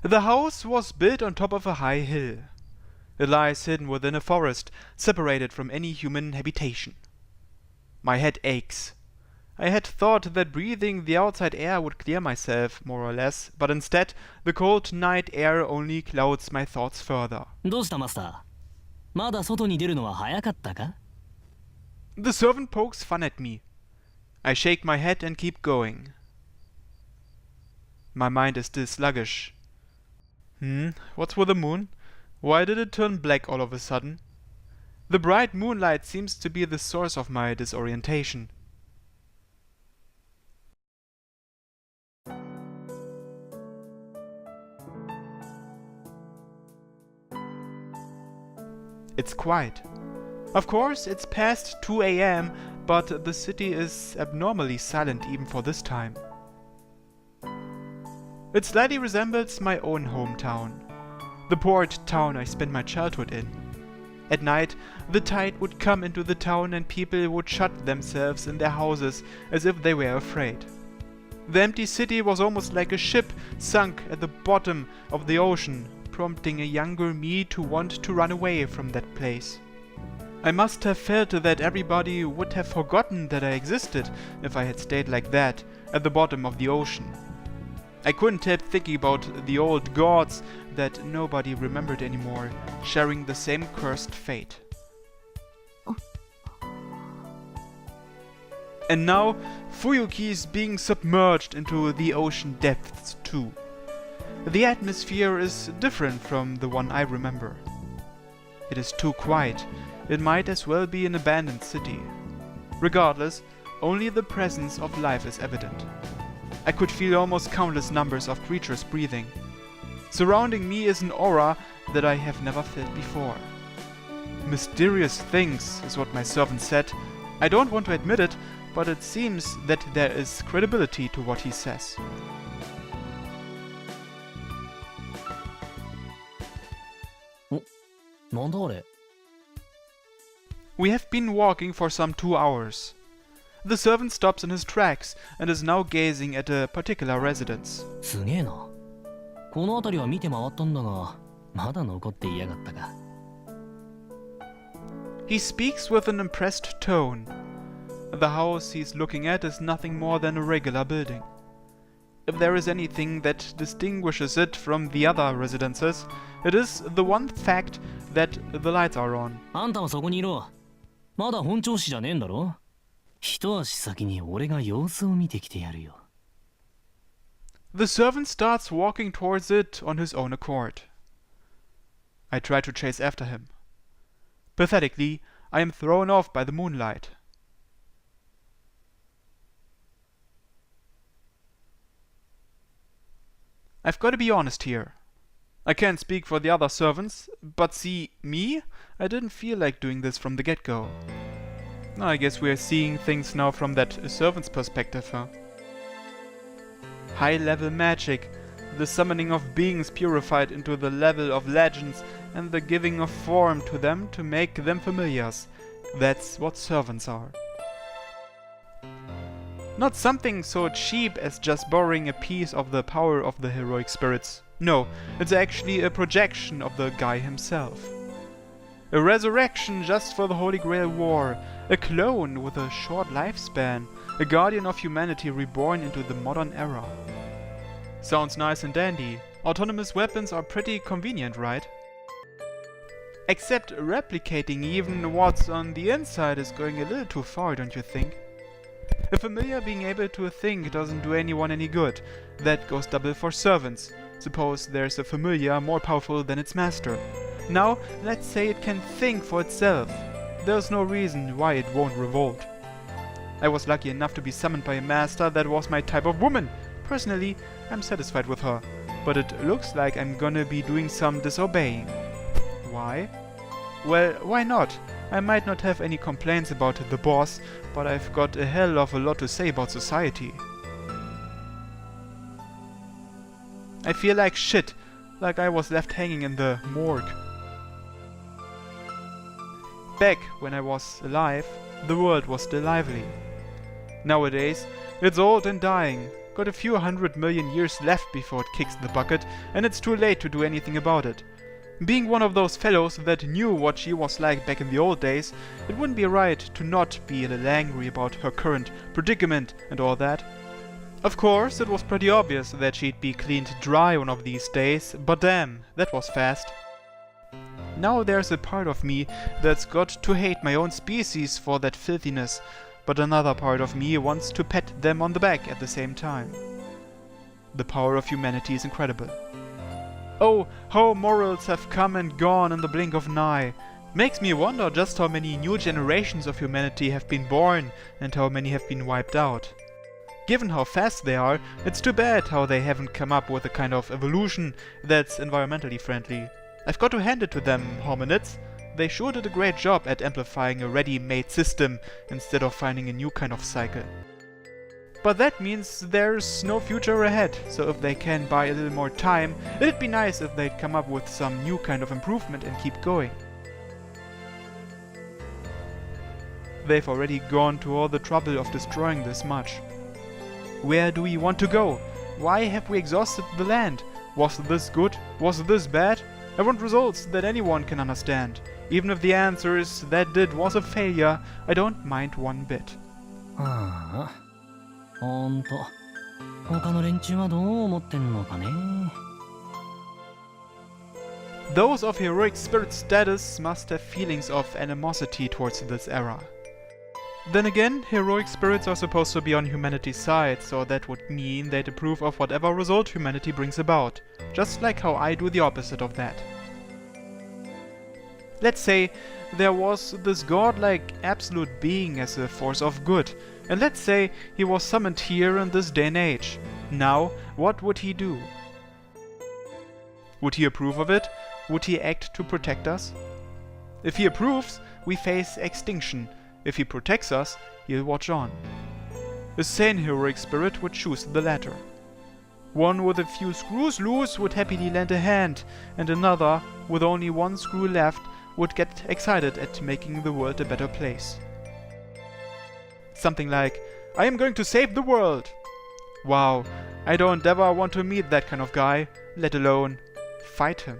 The house was built on top of a high hill. It lies hidden within a forest, separated from any human habitation. My head aches. I had thought that breathing the outside air would clear myself, more or less, but instead, the cold night air only clouds my thoughts further. どうしたマスター？まだ外に出るのは早かったか？ The servant pokes fun at me. I shake my head and keep going. My mind is still sluggish. What's with the moon? Why did it turn black all of a sudden? The bright moonlight seems to be the source of my disorientation. It's quiet. Of course, it's past 2 a.m., but the city is abnormally silent even for this time. It slightly resembles my own hometown, the port town I spent my childhood in. At night, the tide would come into the town and people would shut themselves in their houses as if they were afraid. The empty city was almost like a ship sunk at the bottom of the ocean, prompting a younger me to want to run away from that place. I must have felt that everybody would have forgotten that I existed if I had stayed like that, at the bottom of the ocean. I couldn't help thinking about the old gods that nobody remembered anymore, sharing the same cursed fate. And now, Fuyuki is being submerged into the ocean depths too. The atmosphere is different from the one I remember. It is too quiet. It might as well be an abandoned city. Regardless, only the presence of life is evident. I could feel almost countless numbers of creatures breathing. Surrounding me is an aura that I have never felt before. Mysterious things is what my servant said. I don't want to admit it, but it seems that there is credibility to what he says. We have been walking for some 2 hours. The servant stops in his tracks and is now gazing at a particular residence. すげえな。この辺りは見て回ったんだが、まだ残っていやがったか。He speaks with an impressed tone. The house he's looking at is nothing more than a regular building. If there is anything that distinguishes it from the other residences, it is the one fact that the lights are on. あんたはそこにいろ。まだ本調子じゃねえんだろ。一足先に俺が様子を見てきてやるよ。The servant starts walking towards it on his own accord. I try to chase after him. Pathetically, I am thrown off by the moonlight. I've got to be honest here. I can't speak for the other servants, but see, me? I didn't feel like doing this from the get-go. I guess we're seeing things now from that servant's perspective, huh? High-level magic, the summoning of beings purified into the level of legends, and the giving of form to them to make them familiars. That's what servants are. Not something so cheap as just borrowing a piece of the power of the heroic spirits. No, it's actually a projection of the guy himself. A resurrection just for the Holy Grail War, a clone with a short lifespan, a guardian of humanity reborn into the modern era. Sounds nice and dandy. Autonomous weapons are pretty convenient, right? Except replicating even what's on the inside is going a little too far, don't you think? A familiar being able to think doesn't do anyone any good. That goes double for servants. Suppose there's a familiar more powerful than its master. Now, let's say it can think for itself. There's no reason why it won't revolt. I was lucky enough to be summoned by a master that was my type of woman. Personally, I'm satisfied with her. But it looks like I'm gonna be doing some disobeying. Why? Well, why not? I might not have any complaints about the boss, but I've got a hell of a lot to say about society. I feel like shit, like I was left hanging in the morgue. Back when I was alive, the world was still lively. Nowadays, it's old and dying, got a few 100 million years left before it kicks the bucket, and it's too late to do anything about it. Being one of those fellows that knew what she was like back in the old days, it wouldn't be right to not be a little angry about her current predicament and all that. Of course, it was pretty obvious that she'd be cleaned dry one of these days, but damn, that was fast. Now there's a part of me that's got to hate my own species for that filthiness, but another part of me wants to pat them on the back at the same time. The power of humanity is incredible. Oh, how morals have come and gone in the blink of an eye. Makes me wonder just how many new generations of humanity have been born and how many have been wiped out. Given how fast they are, it's too bad how they haven't come up with a kind of evolution that's environmentally friendly. I've got to hand it to them, hominids. They sure did a great job at amplifying a ready-made system instead of finding a new kind of cycle. But that means there's no future ahead, so if they can buy a little more time, it'd be nice if they'd come up with some new kind of improvement and keep going. They've already gone to all the trouble of destroying this much. Where do we want to go? Why have we exhausted the land? Was this good? Was this bad? I want results that anyone can understand. Even if the answer is that it was a failure, I don't mind one bit. ああ、ほんと。他の連中はどう思ってんのかね。Those of heroic spirit status must have feelings of animosity towards this era. Then again, heroic spirits are supposed to be on humanity's side, so that would mean they'd approve of whatever result humanity brings about, just like how I do the opposite of that. Let's say there was this godlike absolute being as a force of good, and let's say he was summoned here in this day and age. Now, what would he do? Would he approve of it? Would he act to protect us? If he approves, we face extinction. If he protects us, he'll watch on. A sane heroic spirit would choose the latter. One with a few screws loose would happily lend a hand, and another, with only one screw left, would get excited at making the world a better place. Something like, I am going to save the world! Wow, I don't ever want to meet that kind of guy, let alone fight him.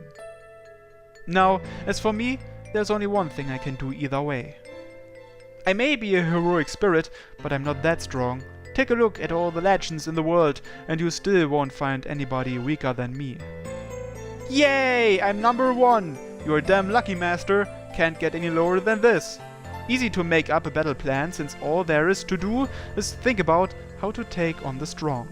Now, as for me, there's only one thing I can do either way. I may be a heroic spirit, but I'm not that strong. Take a look at all the legends in the world, and you still won't find anybody weaker than me. Yay! I'm number 1! You're damn lucky, master. Can't get any lower than this. Easy to make up a battle plan, since all there is to do is think about how to take on the strong.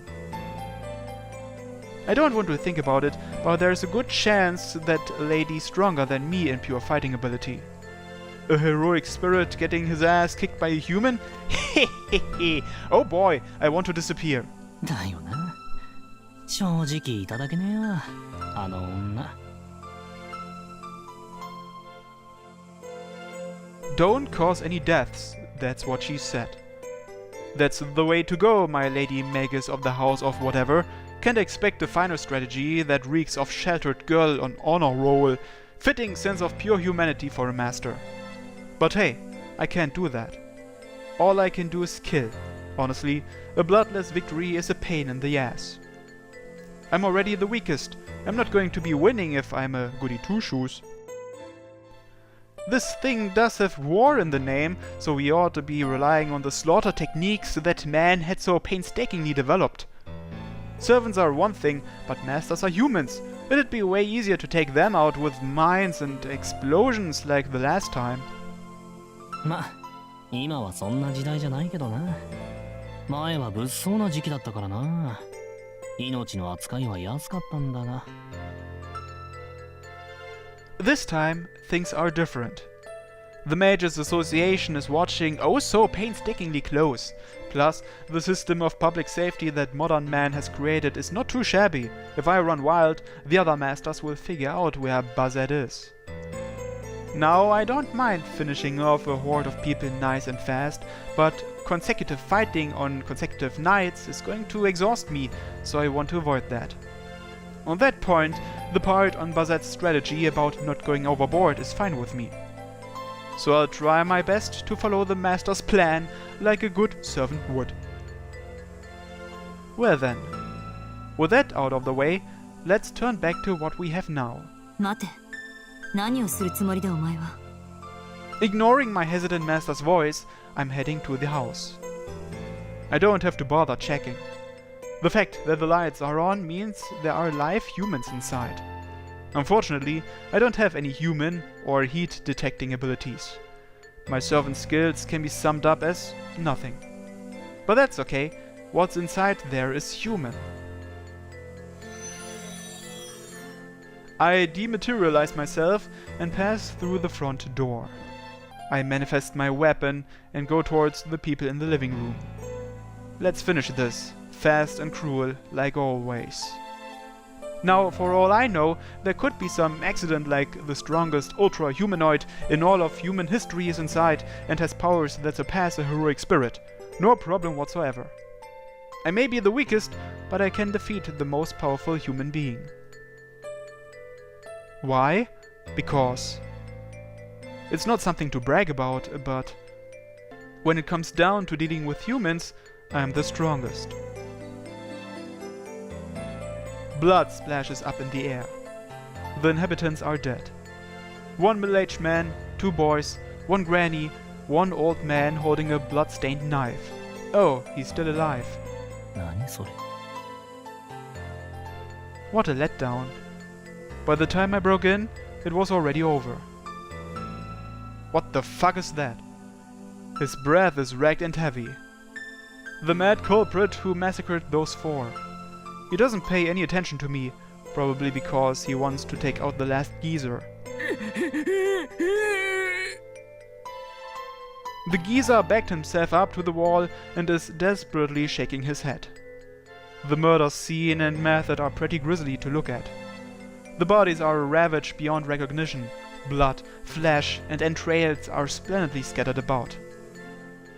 I don't want to think about it, but there's a good chance that a lady's stronger than me in pure fighting ability. A heroic spirit getting his ass kicked by a human? Hehehe. Oh boy, I want to disappear. だよな。正直いただけねえわ、あの女。Don't cause any deaths, that's what she said. That's the way to go, my lady magus of the house of whatever. Can't expect a finer strategy that reeks of sheltered girl on honor roll. Fitting sense of pure humanity for a master. But hey, I can't do that. All I can do is kill. Honestly, a bloodless victory is a pain in the ass. I'm already the weakest. I'm not going to be winning if I'm a goody two-shoes. This thing does have war in the name, so we ought to be relying on the slaughter techniques that man had so painstakingly developed. Servants are one thing, but masters are humans. It'd be way easier to take them out with mines and explosions like the last time. ま、今はそんな時代じゃないけどな。前は物騒な時期だったからな。命の扱いは安かったんだが。This time, things are different. The Mages Association is watching oh so painstakingly close. Plus, the system of public safety that modern man has created is not too shabby. If I run wild, the other masters will figure out where Buzzard is. Now, I don't mind finishing off a horde of people nice and fast, but consecutive fighting on consecutive nights is going to exhaust me, so I want to avoid that. On that point, the part on Buzzard's strategy about not going overboard is fine with me. So I'll try my best to follow the master's plan like a good servant would. Well then, with that out of the way, let's turn back to what we have now. 待て。何をするつもりだお前は。Ignoring my hesitant master's voice, I'm heading to the house. I don't have to bother checking. The fact that the lights are on means there are live humans inside. Unfortunately, I don't have any human or heat detecting abilities. My servant skills can be summed up as nothing. But that's okay, what's inside there is human. I dematerialize myself and pass through the front door. I manifest my weapon and go towards the people in the living room. Let's finish this, fast and cruel, like always. Now, for all I know, there could be some accident like the strongest ultra-humanoid in all of human history is inside and has powers that surpass a heroic spirit. No problem whatsoever. I may be the weakest, but I can defeat the most powerful human being. Why? Because it's not something to brag about, but when it comes down to dealing with humans, I'm the strongest. Blood splashes up in the air. The inhabitants are dead. One middle-aged man, 2 boys, 1 granny, 1 old man holding a blood-stained knife. Oh, he's still alive. 何それ What a letdown. By the time I broke in, it was already over. What the fuck is that? His breath is ragged and heavy. The mad culprit who massacred those 4. He doesn't pay any attention to me, probably because he wants to take out the last geezer. The geezer backed himself up to the wall and is desperately shaking his head. The murder scene and method are pretty grisly to look at. The bodies are ravaged beyond recognition. Blood, flesh, and entrails are splendidly scattered about.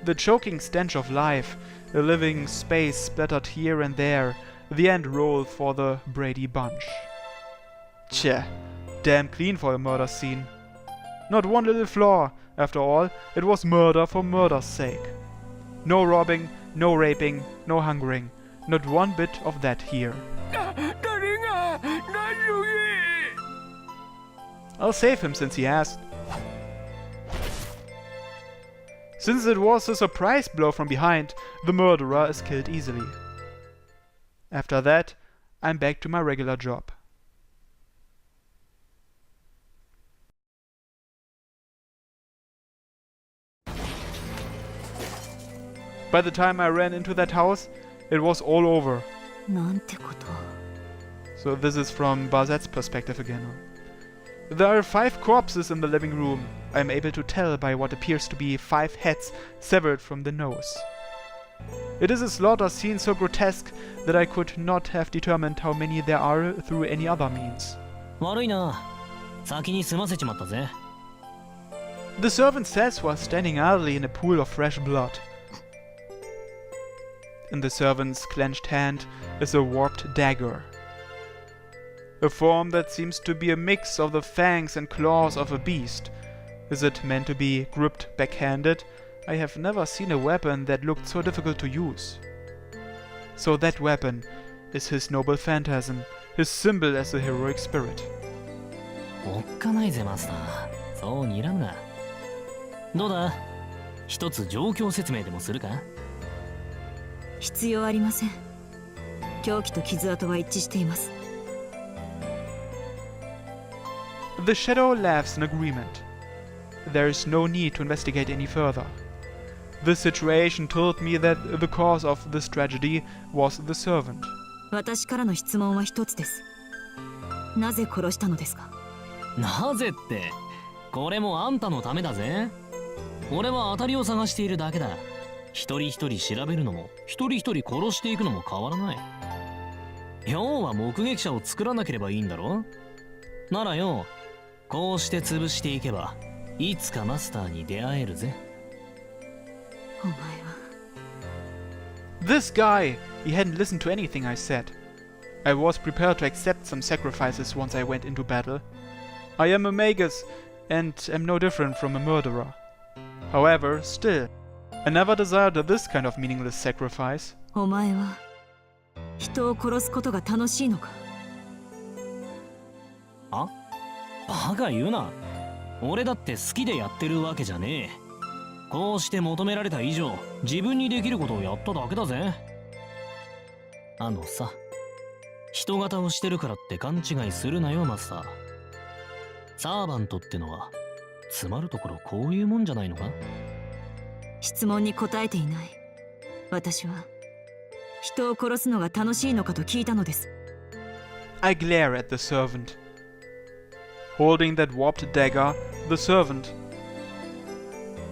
The choking stench of life, a living space splattered here and there, the end roll for the Brady Bunch. Tch, damn clean for a murder scene. Not one little flaw, after all, it was murder for murder's sake. No robbing, no raping, no hungering, not one bit of that here. I'll save him since he asked. Since it was a surprise blow from behind, the murderer is killed easily. After that, I'm back to my regular job. By the time I ran into that house, it was all over. なんてこと。 So this is from Barzet's perspective again. There are 5 corpses in the living room. I'm able to tell by what appears to be 5 heads severed from the nose. It is a slaughter scene so grotesque that I could not have determined how many there are through any other means. 悪いな。先に済ませちまったぜ。 The servant says while standing idly in a pool of fresh blood. In the servant's clenched hand is a warped dagger. A form that seems to be a mix of the fangs and claws of a beast. Is it meant to be gripped backhanded? I have never seen a weapon that looked so difficult to use. So that weapon is his noble phantasm, his symbol as a heroic spirit. おっかないぜマスター。そう睨むな。どうだ？一つ状況説明でもするか？必要ありません。凶器と傷跡は一致しています。 The shadow laughs in agreement. There is no need to investigate any further. This situation told me that the cause of this tragedy was the servant. 私からの質問は一つです。なぜ殺したのですか？なぜって、これもあんたのためだぜ。俺は当たりを探しているだけだ。一人一人調べるのも、一人一人殺していくのも変わらない。要は目撃者を作らなければいいんだろ？ならよ、こうして潰していけば、いつかマスターに出会えるぜ。お前は。 This guy! He hadn't listened to anything I said. I was prepared to accept some sacrifices once I went into battle. I am a magus, and am no different from a murderer. However, still, I never desired this kind of meaningless sacrifice. お前は人を殺すことが楽しいのか。あ、バカ言うな。俺だって好きでやってるわけじゃねえ。こうして求められた以上、自分にできることをやっただけだぜ。あのさ、人型をしてるからって勘違いするなよマスター。サーバントってのはつまるところこういうもんじゃないのか。質問に答えていない。私は人を殺すのが楽しいのかと聞いたのです。 I glare at the servant. Holding that warped dagger, the servant.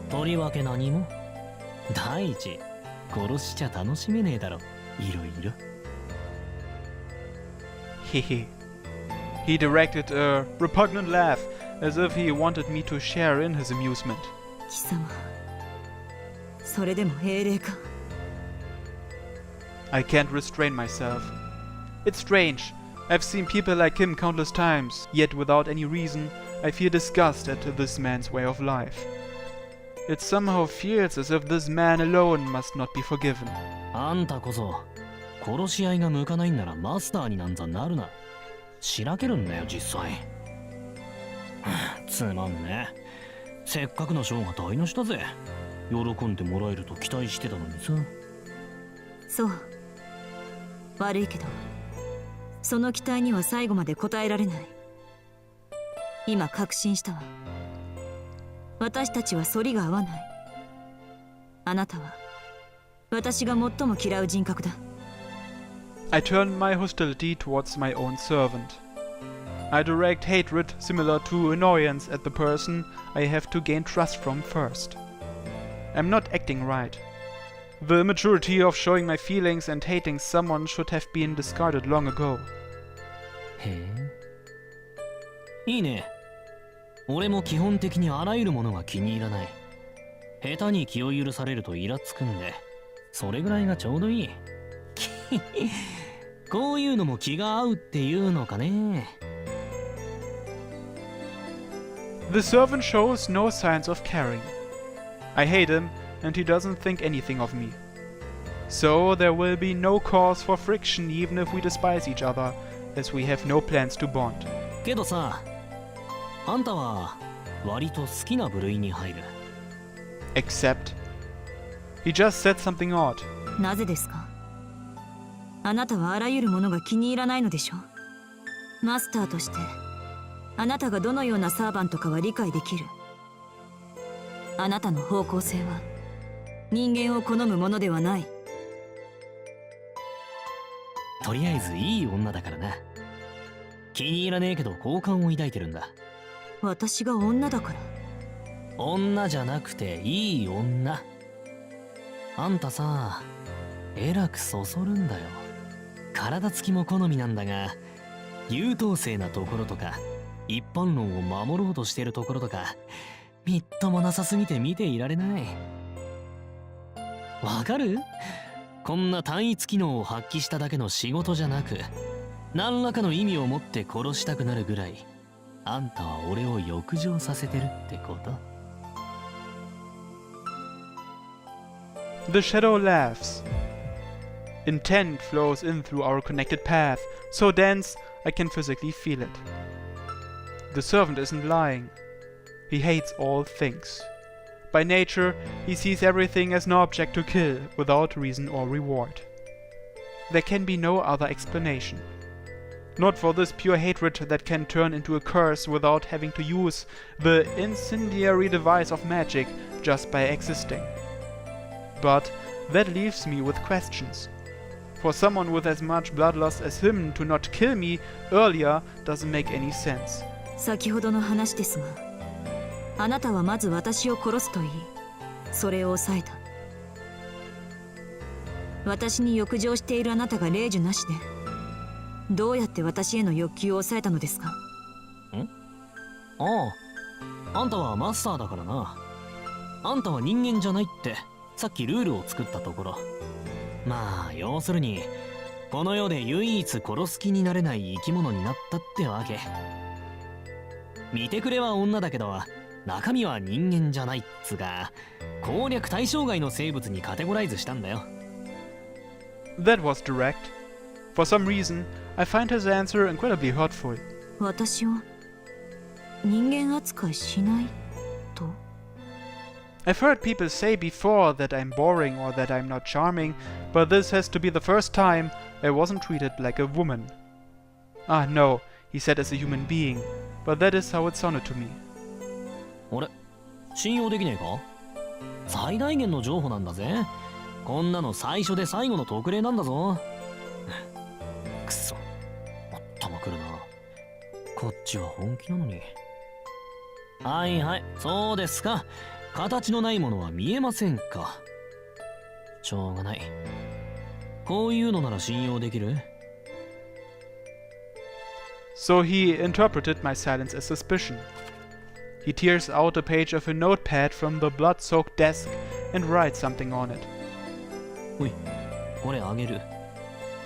とりわけ何も。第一、殺しちゃ楽しめねえだろ、いろいろ。Hehe. He directed a repugnant laugh, as if he wanted me to share in his amusement. 貴様、それでも英霊か。 I can't restrain myself. It's strange. I've seen people like him countless times, yet without any reason, I feel disgust at this man's way of life. It somehow feels as if this man alone must not be forgiven. あんたこそ殺し合いが向かないんならマスターになんざなるな。しらけるんだよ実際。つまんねえ。せっかくのショーが台無しだぜ。喜んでもらえると期待してたのにさ。そう、悪いけどその期待には最後まで応えられない。今確信したわ。私たちは反りが合わない。あなたは私が最も嫌う人格だ。I turn my hostility towards my own servant. I direct hatred similar to annoyance at the person I have to gain trust from first. I'm not acting right. The immaturity of showing my feelings and hating someone should have been discarded long ago. へえ。いいね。俺も基本的にあらゆるものが気に入らない。下手に気を許されるとイラつくんで、それぐらいがちょうどいい。こういうのも気が合うっていうのかね。The servant shows no signs of caring. I hate him, and he doesn't think anything of me. So there will be no cause for friction even if we despise each other, as we have no plans to bond. けどさ、あんたは割と好きな部類に入る。Except... He just said something odd. なぜですか。あなたはあらゆるものが気に入らないのでしょ。マスターとしてあなたがどのようなサーバントかは理解できる。あなたの方向性は人間を好むものではない。とりあえずいい女だからな。気に入らねえけど好感を抱いてるんだ。私が女だから。女じゃなくていい女。あんたさ、えらくそそるんだよ。体つきも好みなんだが、優等生なところとか一般論を守ろうとしてるところとかみっともなさすぎて見ていられない。わかる？こんな単一機能を発揮しただけの仕事じゃなく、何らかの意味を持って殺したくなるぐらいあんたは俺を欲情させてるってこと。 The shadow laughs. Intent flows in through our connected path, so dense I can physically feel it. The servant isn't lying. He hates all things. By nature, he sees everything as an object to kill without reason or reward. There can be no other explanation. Not for this pure hatred that can turn into a curse without having to use the incendiary device of magic just by existing. But that leaves me with questions. For someone with as much bloodlust as him to not kill me earlier doesn't make any sense. 先ほどの話ですが、あなたはまず私を殺すと言い、それを抑えた。私に欲情しているあなたが令状なしで、どうやって私への欲求を抑えたのですか？ああ、あんたはマスターだからな。あんたは人間じゃないってさっきルールを作ったところ。まあ要するにこの世で唯一殺す気になれない生き物になったってわけ。見てくれは女だけど中身は人間じゃないっつが、攻略対象外の生物にカテゴライズしたんだよ。 That was direct. For some reason, I find his answer incredibly hurtful. 私を人間扱いしないと I've heard people say before that I'm boring or that I'm not charming, but this has to be the first time I wasn't treated like a woman. Ah, no, he said as a human being, but that is how it sounded to me. あれ信用できねえか最大限の情報なんだぜ。こんなの最初で最後の特例なんだぞ。くそ、頭くるな。こっちは本気なのに。はいはい、そうですか。形のないものは見えませんか。しょうがない。こういうのなら信用できる？ So he interpreted my silence as suspicion. He tears out a page of a notepad from the blood-soaked desk and writes something on it. おい、これあげる。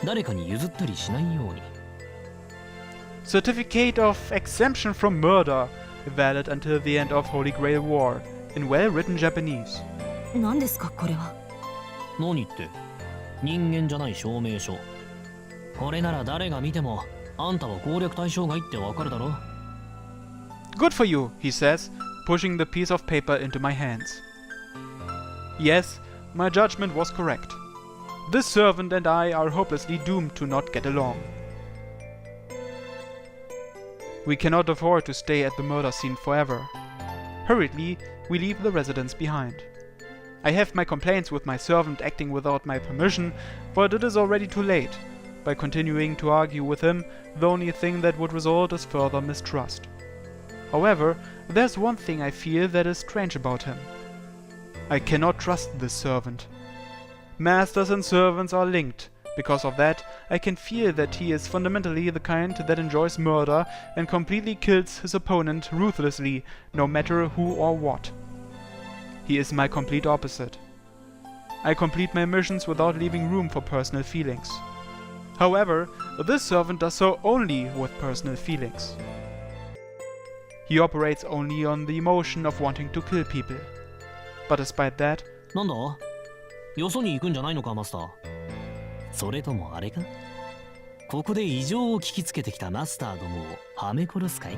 誰かに譲ったりしないように。Certificate of exemption from murder, valid until the end of Holy Grail War, in well-written Japanese. 何ですかこれは。何って人間じゃない証明書。これなら誰が見てもあんたは攻略対象外ってわかるだろ。 Good for you, he says, pushing the piece of paper into my hands. Yes, my judgment was correct. This servant and I are hopelessly doomed to not get along. We cannot afford to stay at the murder scene forever. Hurriedly, we leave the residence behind. I have my complaints with my servant acting without my permission, but it is already too late. By continuing to argue with him, the only thing that would result is further mistrust. However, there's one thing I feel that is strange about him. I cannot trust this servant. Masters and servants are linked. Because of that, I can feel that he is fundamentally the kind that enjoys murder and completely kills his opponent ruthlessly, no matter who or what. He is my complete opposite. I complete my missions without leaving room for personal feelings. However, this servant does so only with personal feelings. He operates only on the emotion of wanting to kill people. But despite that, なんだよそに行くんじゃないのかマスター。それともあれかここで異常を聞きつけてきたマスターどもをはめ殺すかい？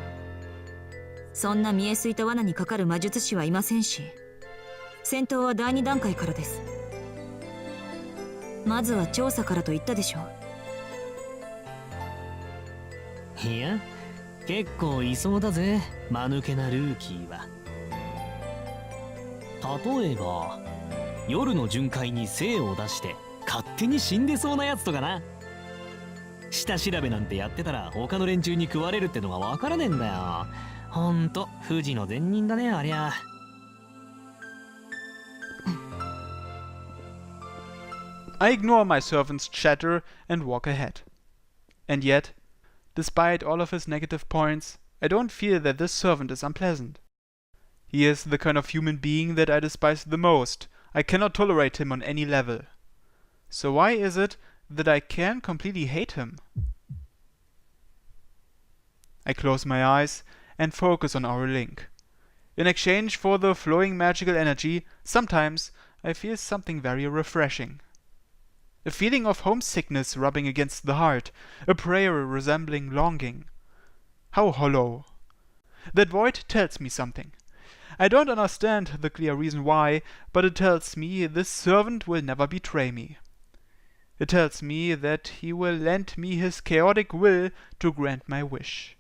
そんな見えすいた罠にかかる魔術師はいませんし、戦闘は第2段階からです。まずは調査からと言ったでしょう。いや結構いそうだぜ間抜けなルーキーは。例えば夜の巡回に精を出して勝手に死んでそうなやつとかな。下調べなんてやってたら他の連中に食われるってのがわからねえんだよ。ほんと不治の善人だねありゃ。I ignore my servant's chatter and walk ahead. And yet, despite all of his negative points, I don't feel that this servant is unpleasant. He is the kind of human being that I despise the most. I cannot tolerate him on any level. So why is it that I can completely hate him? I close my eyes and focus on our link. In exchange for the flowing magical energy, sometimes I feel something very refreshing. A feeling of homesickness rubbing against the heart, a prayer resembling longing. How hollow. That void tells me something. I don't understand the clear reason why, but it tells me this servant will never betray me. It tells me that he will lend me his chaotic will to grant my wish.